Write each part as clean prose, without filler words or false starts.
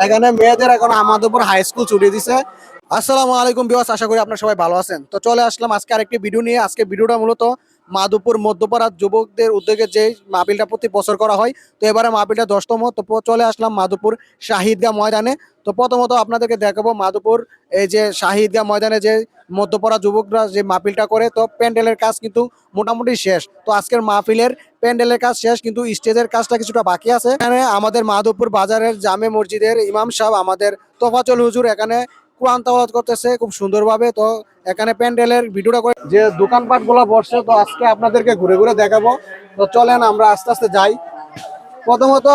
এখানে মেয়েদের এখন আমাদপুর হাই স্কুল ছুটি দিছে। আসসালামু আলাইকুম ভিউয়ার্স, আশা করি আপনারা সবাই ভালো আছেন। তো চলে আসলাম আজকে আরেকটি ভিডিও নিয়ে। আজকে ভিডিওটা মূলত মাধবপুর মধ্যপাড়ার যুবকদের উদ্যোগে যে মাহফিলটা প্রতি বছর করা হয়, তো এবারে মাহফিলটা 10তম। তো চলে আসলাম মাধবপুর শাহিদগাহ ময়দানে। তো প্রথমত আপনাদেরকে দেখাবো মাধবপুর এই যে শাহিদগাহ ময়দানে যে মধ্যপাড়া যুবকরা যে মাহফিলটা করে। তো প্যান্ডেলের কাজ কিন্তু মোটামুটি শেষ। তো আজকের মাহফিলের প্যান্ডেলের কাজ শেষ, কিন্তু স্টেজের কাজটা কিছুটা বাকি আছে। এখানে আমাদের মাধবপুর বাজারের জামে মসজিদের ইমাম সাহেব আমাদের তোফাজল হুজুর এখানে কোরআন তেলাওয়াত করতেছে খুব সুন্দরভাবে। তো এখানে প্যান্ডেলের ভিডিওটা করে যে দোকানপাট গুলো বসছে, তো আজকে আপনাদেরকে ঘুরে ঘুরে দেখাবো। তো চলেন আমরা আস্তে আস্তে যাই। প্রথমত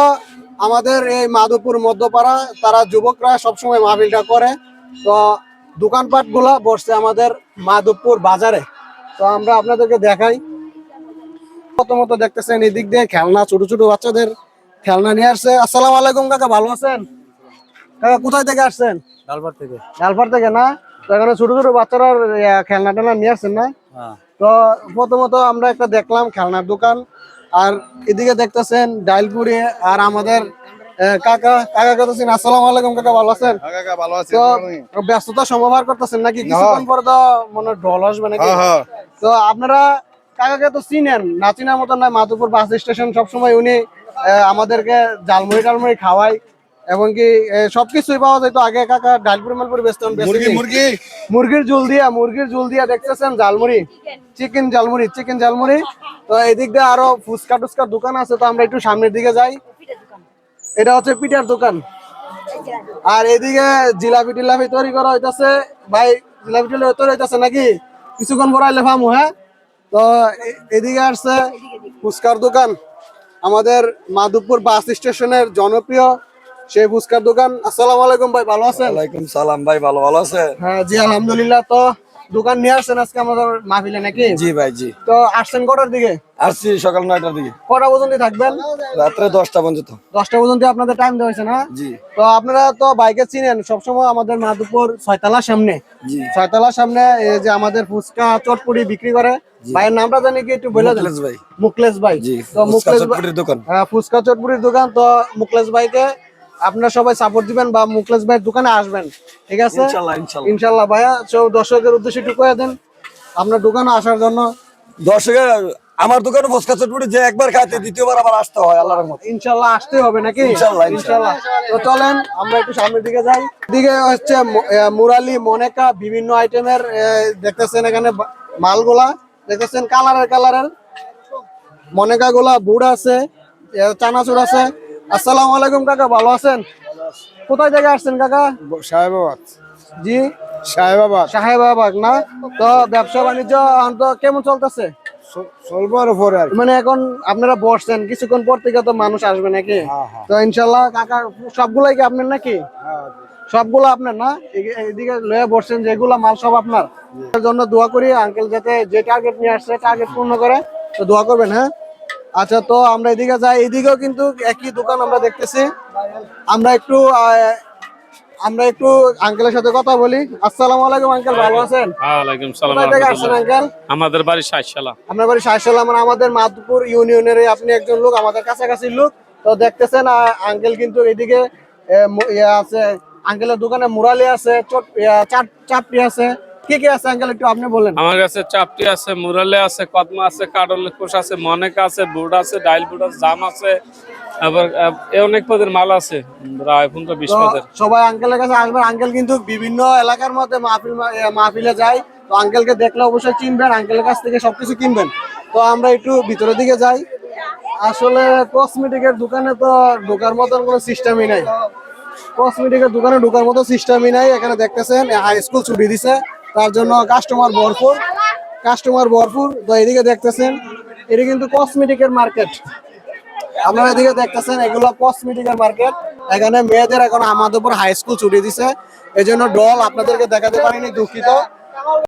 আমাদের এই মাধবপুর মধ্যপাড়া তারা যুবকরা সবসময় মাহফিলটা করে। তো দোকানপাট গুলা বসছে আমাদের মাধবপুর বাজারে। তো আমরা আপনাদেরকে দেখাই। প্রথমত দেখতেছেন এদিক দিয়ে খেলনা, ছোট ছোট বাচ্চাদের খেলনা নিয়ে আসছে। আসসালামু আলাইকুম কাকা, ভালো আছেন? কাকা কোথায় থেকে আসছেন? ডালপাড় থেকে। ডালপাড় থেকে না? তো এখানে ছোট ছোট বাচ্চারা খেলনা টেলনা নিয়ে আসছেন না? তো প্রথমত আমরা একটা দেখলাম খেলনার দোকান, আর এদিকে দেখতেছেন ডাইলপুরি। আর আমাদের কাকা কাকা করতেছেন। আসসালামু আলাইকুম কাকা, ভালো আছেন? ভালো আছে। তো ব্যস্ততা সমাবার করতেছেন নাকি? কিছুক্ষণ পরে তো মনে হয় ঢোল আসবে নাকি? তো আপনারা কাকাকে তো চিনেন না, চিনার মতন নয়। মাধবপুর বাস স্টেশন সবসময় উনি আমাদেরকে জালমুড়ি টালমুড়ি খাওয়ায়, এবং কি সবকিছুই পাওয়া যায়। তো আগে কাকা ডালপুরি মালপুরি বেচতেন, মুরগির ঝুল দিয়া দেখতেছেন জালমুড়ি, চিকেন জালমুড়ি। তো এদিক দিয়ে আরো ফুচকা টুচকার দোকান আছে। তো আমরা একটু সামনের দিকে যাই। এটা হচ্ছে পিঠার দোকান। আর এদিকে জিলাপি টিলাপি তৈরি করা হইতাছে। ভাই জিলাপি টিলাপি তৈরি হইতাছে নাকি? কিছুক্ষণ পর আইলে ফামু। হ্যাঁ, তো এদিকে আসছে ফুচকার দোকান, আমাদের মাধবপুর বাস স্টেশনের জনপ্রিয় সেই ফুচকার দোকান। আসসালামু আলাইকুম ভাই, ভালো আছেন? ওয়ালাইকুম সালাম ভাই, ভালো আছে? হ্যাঁ জি আলহামদুলিল্লাহ। তো দোকান নিয়ে আসছেন আজকে আমাদের মাহফিলে নাকি? জি ভাই, জি। তো আসছেন কটার দিকে? আসছি সকাল 9টার দিকে। কটা পর্যন্ত থাকবেন? রাত্রে 10টা পর্যন্ত। 10টা পর্যন্ত আপনাদের টাইম দেওয়া হয়েছে না? জি। তো আপনারা তো বাইকে চিনেন, সবসময় আমাদের মাধবপুর ছয়তলার সামনে, ছয়তলার সামনে এই যে আমাদের ফুচকা চটপুরি বিক্রি করে। ভাইয়ের নামটা জানি কি একটু বলে দেন? ভাই। মুকলেশ ভাই। তো মুকলেশ চটপুরির দোকান। হ্যাঁ, ফুচকা চটপুরির দোকান। তো মুকলেশ ভাইকে আপনারা সবাই সাপোর্ট দিবেন বা মুকলেশ ভাইয়ের দোকানে আসবেন, ঠিক আছে? ইনশাল্লাহ ভাইয়া। সব দর্শকের উদ্দেশ্যে একটু কয়ে দেন আপনার দোকানে আসার জন্য। দর্শকের আমার দোকানে ফুচকা চটপুরি যে একবার খাইতে দ্বিতীয়বার আবার আসতে হয় আল্লাহর রহমতে। ইনশাল্লাহ আসতে হবে নাকি? ইনশাল্লাহ। তো চলেন আমরা একটু সামনের দিকে যাই। এদিকে হচ্ছে মুরালি মনেকা বিভিন্ন আইটেমের দেখতেছেন এখানে মালগুলা দেখতেছেন, কালারের মনেকা গুলা, বুড় আছে, চানাচুর আছে। আসসালামু আলাইকুম কাকা, ভালো আছেন? কোথায় থেকে আসছেন কাকা? সাহেবাবাদ। জি, সাহেবাবাদ না? তো ব্যবসা বাণিজ্য কেমন চলতেছে? মানে এখন আপনারা বসছেন, কিছুক্ষণ পর থেকে তো মানুষ আসবে নাকি? তো ইনশাল্লাহ কাকা সবগুলাই কি আপনার নাকি? সবগুলো আপনার না? এদিকে লয়ে বসছেন যেগুলা মাল সব আপনার। এর জন্য দোয়া করি আঙ্কেল যাতে যে টার্গেট নিয়ে আসছে টার্গেট পূর্ণ করে। তো দোয়া করবেন। হ্যাঁ, আচ্ছা। তো আমরা এদিকে যাই। এদিকেও কিন্তু একই দোকান আমরা দেখতেছি। আমরা একটু আঙ্কেলের সাথে কথা বলি। আসসালামু আলাইকুম আঙ্কেল, ভালো আছেন? ওয়ালাইকুম সালাম। কোথা থেকে আসছেন আঙ্কেল? আমাদের বাড়ি শাহশালা। আপনার বাড়ি শাহশালা? মানে আমাদের মাধবপুর ইউনিয়নের আপনি একজন লোক, আমাদের কাছাকাছি লোক। তো দেখতেছেন আঙ্কেল কিন্তু এদিকে আছে। আঙ্কেলের দোকানে মুরালি আছে, চাপটি আছে। কি কি আছে আঙ্কেল একটু আপনি বলেন। আমার কাছে চাপটি আছে, মুরালে আছে, কদমা আছে, কাডল কোষ আছে, মনেকা আছে, বুট আছে, ডাইল বুট আছে, জাম আছে, আবার অনেক পদের মাল আছে, প্রায় 15-20 পদের। সবাই আঙ্কেলের কাছে আসবেন। আঙ্কেল কিন্তু বিভিন্ন এলাকার মধ্যে মাহফিলে যায়। তো আঙ্কেলকে দেখলে অবশ্যই চিনবেন, আঙ্কেলের কাছ থেকে সবকিছু কিনবেন। তো আমরা একটু ভিতরের দিকে যাই। আসলে কসমেটিকের দোকানে তো ঢোকার মতন কোনো সিস্টেমই নাই। এখানে দেখতেছেন হাই স্কুল ছুটি দিছে, তার জন্য কাস্টমার ভরপুর। তো এদিকে দেখতেছেন এটা কিন্তু কসমেটিকের মার্কেট। আপনারা এদিকে দেখতেছেন এগুলো কসমেটিকের মার্কেট। এখানে মেয়েদের এখন আমাদের উপর হাই স্কুল ছুটি দিছে, এই জন্য ডল আপনাদেরকে দেখাতে পারিনি, দুঃখিত।